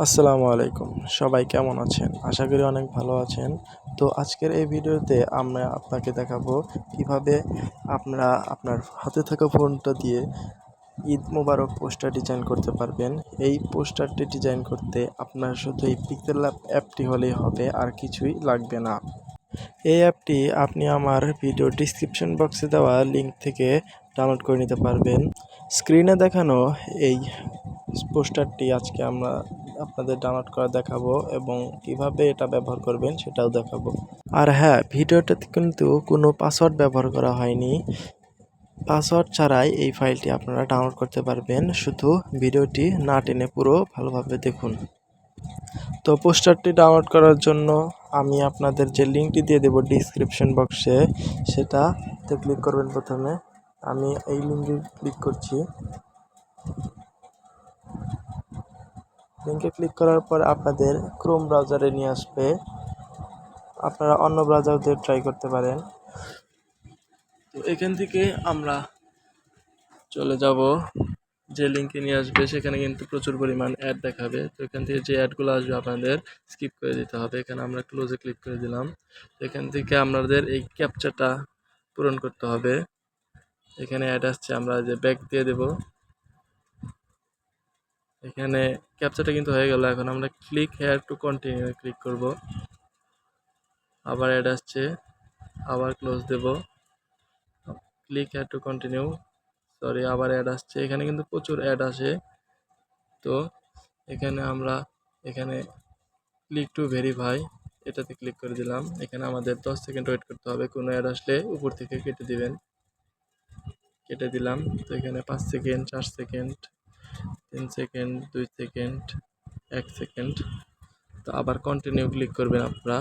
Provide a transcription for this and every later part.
আসসালামু আলাইকুম। সবাই কেমন আছেন? আশা করি অনেক ভালো আছেন। তো আজকের এই ভিডিওতে আমরা আপনাকে দেখাবো কিভাবে আপনারা আপনার হাতে থাকা ফোনটা দিয়ে ঈদ মোবারক পোস্টার ডিজাইন করতে পারবেন। এই পোস্টারটি ডিজাইন করতে আপনার শুধু এই পিক্সেল ল্যাব অ্যাপটি হলেই হবে, আর কিছুই লাগবে না। এই অ্যাপটি আপনি আমার ভিডিও ডিসক্রিপশন বক্সে দেওয়া লিঙ্ক থেকে ডাউনলোড করে নিতে পারবেন। স্ক্রিনে দেখানো এই পোস্টারটি আজকে আমরা আপনাদের ডাউনলোড করে দেখাবো এবং কিভাবে এটা ব্যবহার করবেন সেটাও দেখাবো। আর হ্যাঁ, ভিডিওটাতে কিন্তু কোনো পাসওয়ার্ড ব্যবহার করা হয়নি। পাসওয়ার্ড ছাড়াই এই ফাইলটি আপনারা ডাউনলোড করতে পারবেন। শুধু ভিডিওটি না টেনে পুরো ভালোভাবে দেখুন। তো পোস্টারটি ডাউনলোড করার জন্য আমি আপনাদের যে লিঙ্কটি দিয়ে দেবো ডিসক্রিপশন বক্সে, সেটাতে ক্লিক করবেন। প্রথমে আমি এই লিঙ্কে ক্লিক করছি। লিঙ্কে ক্লিক করার পর আপনাদের ক্রোম ব্রাউজারে নিয়ে আসবে। আপনারা অন্য ব্রাউজার দিয়ে ট্রাই করতে পারেন। তো এখান থেকে আমরা চলে যাব, যে লিঙ্কে নিয়ে আসবে সেখানে কিন্তু প্রচুর পরিমাণ অ্যাড দেখাবে। তো এখান থেকে যে অ্যাডগুলো আসবে আপনাদের স্কিপ করে দিতে হবে। এখানে আমরা ক্লোজে ক্লিক করে দিলাম। এখান থেকে আমাদের এই ক্যাপচাটা পূরণ করতে হবে। এখানে অ্যাড আসছে, আমরা যে ব্যাক দিয়ে দেব। এখানে ক্যাপচাটা কিন্তু হয়ে গেল। এখন আমরা click here to continue click করব। আবার অ্যাড আসছে, আবার ক্লোজ দেব। Click here to continue, sorry, আবার অ্যাড আসছে। এখানে কিন্তু প্রচুর অ্যাড আসে। তো এখানে আমরা ক্লিক টু ভেরিফাই এটাতে ক্লিক করে দিলাম। এখানে আমাদের 10 সেকেন্ড ওয়েট করতে হবে। কোনো অ্যাড আসলে উপর থেকে কেটে দিবেন। কেটে দিলাম। তো এখানে 5 second, 4 second, 3 second, 2 second, 1 second. তো আবার কন্টিনিউ ক্লিক করবেন আপনারা।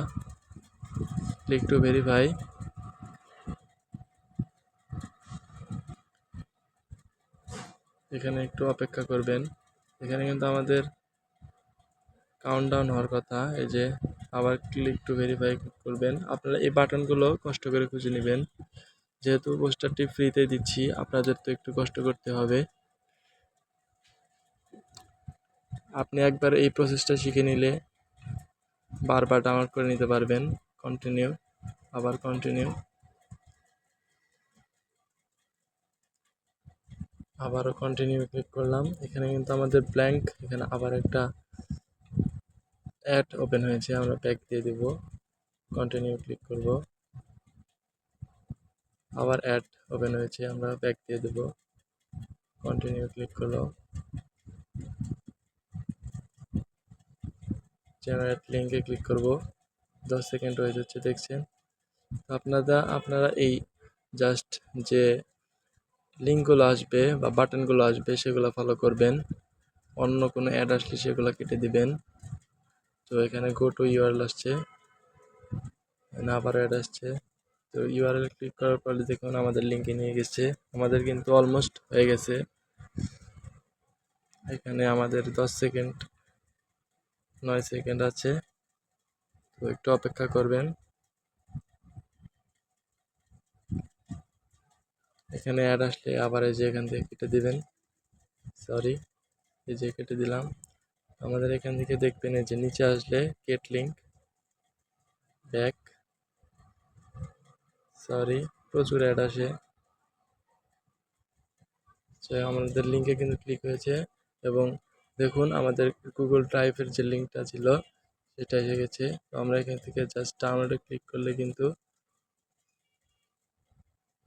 Click to verify. এখানে একটু অপেক্ষা করবেন। এখানে কিন্তু আমাদের কাউন্টডাউন হওয়ার কথা। এই যে আবার ক্লিক টু ভেরিফাই করবেন। আপনারা এই বাটনগুলো কষ্ট করে খুঁজে নেবেন। যেহেতু পোস্টারটি ফ্রিতে দিচ্ছি, আপনাদের তো একটু কষ্ট করতে হবে। আপনি একবার এই প্রসেসটা শিখে নিলে বারবার ডাউনলোড করে নিতে পারবেন। কন্টিনিউ, আবার কন্টিনিউ, আবারও কন্টিনিউ ক্লিক করলাম। এখানে কিন্তু আমাদের ব্ল্যাঙ্ক, এখানে আবার একটা অ্যাড ওপেন হয়েছে, আমরা ব্যাক দিয়ে দেব। কন্টিনিউ ক্লিক করব। আবার অ্যাড ওপেন হয়েছে, আমরা ব্যাক দিয়ে দেব। কন্টিনিউ ক্লিক করলো। জেনারেট লিঙ্কে ক্লিক করব। 10 সেকেন্ড হয়ে যাচ্ছে, দেখছেন। আপনারা এই জাস্ট যে লিঙ্কগুলো আসবে বা বাটনগুলো আসবে সেগুলো ফলো করবেন। অন্য কোনো অ্যাড আসলে সেগুলো কেটে দিবেন। তো এখানে গো টু ইউআরএল আসছে, আবার অ্যাড আসছে। তো ইউআরএল ক্লিক করার পরে দেখুন আমাদের লিঙ্কে নিয়ে গেছে। আমাদের কিন্তু অলমোস্ট হয়ে গেছে। এখানে আমাদের 10 সেকেন্ড, 9 সেকেন্ড আছে। তো একটু অপেক্ষা করবেন। এখানে অ্যাড আসলে আবার এই যে এখান থেকে কেটে দিবেন। সরি, এই যে কেটে দিলাম। আমাদের এখান থেকে দেখবেন এই যে নিচে আসলে গেট লিঙ্ক, ব্যাক, সরি, প্রচুর অ্যাড আসে। আমাদের লিঙ্কে কিন্তু ক্লিক হয়েছে এবং দেখুন আমাদের গুগল ড্রাইভের যে লিঙ্কটা ছিল সেটা এসে গেছে। তো আমরা এখান থেকে জাস্ট ডাউনলোডে ক্লিক করলে কিন্তু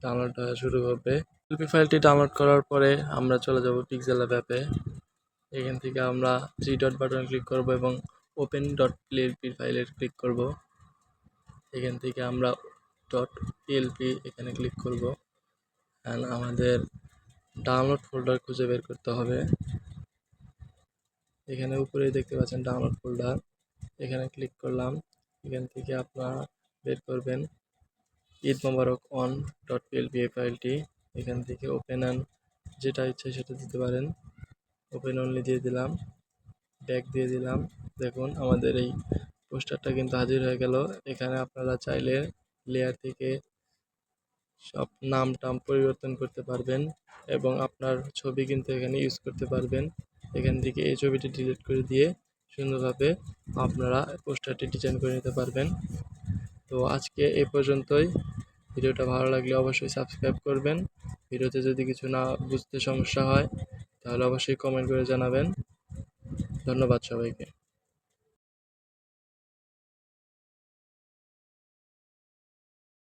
ডাউনলোড হওয়া শুরু হবে। এলপি ফাইলটি ডাউনলোড করার পরে আমরা চলে যাব পিক্সেল ল্যাব অ্যাপে। এখান থেকে আমরা 3 ডট বাটন ক্লিক করব এবং ওপেন ডট পিএলপি ফাইলে ক্লিক করব। এখান থেকে আমরা ডট পিএলপি এখানে ক্লিক করব। অ্যান্ড আমাদের ডাউনলোড ফোল্ডার খুঁজে বের করতে হবে। এখানে উপরেই দেখতে পাচ্ছেন ডাউনলোড ফোল্ডার, এখানে ক্লিক করলাম। এখান থেকে আপনারা বের করবেন ঈদ মোবারক অন ডট পিএলপি ফাইলটি। এখান থেকে ওপেন অ্যান্ড যেটা ইচ্ছে সেটা দিতে পারেন। ওপেন অনলি দিয়ে দিলাম, ব্যাক দিয়ে দিলাম। দেখুন আমাদের এই পোস্টারটা কিন্তু হাজির হয়ে গেল। এখানে আপনারা চাইলে লেয়ার থেকে সব নাম টাম পরিবর্তন করতে পারবেন এবং আপনার ছবি কিন্তু এখানে ইউজ করতে পারবেন। এখান থেকে এই ছবিটি ডিলিট করে দিয়ে সুন্দরভাবে আপনারা পোস্টারটি ডিজাইন করে নিতে পারবেন। তো আজকে এই পর্যন্তই। ভিডিওটা ভালো লাগলে অবশ্যই সাবস্ক্রাইব করবেন। ভিডিওতে যদি কিছু না বুঝতে সমস্যা হয় তাহলে অবশ্যই কমেন্ট করে জানাবেন। ধন্যবাদ সবাইকে।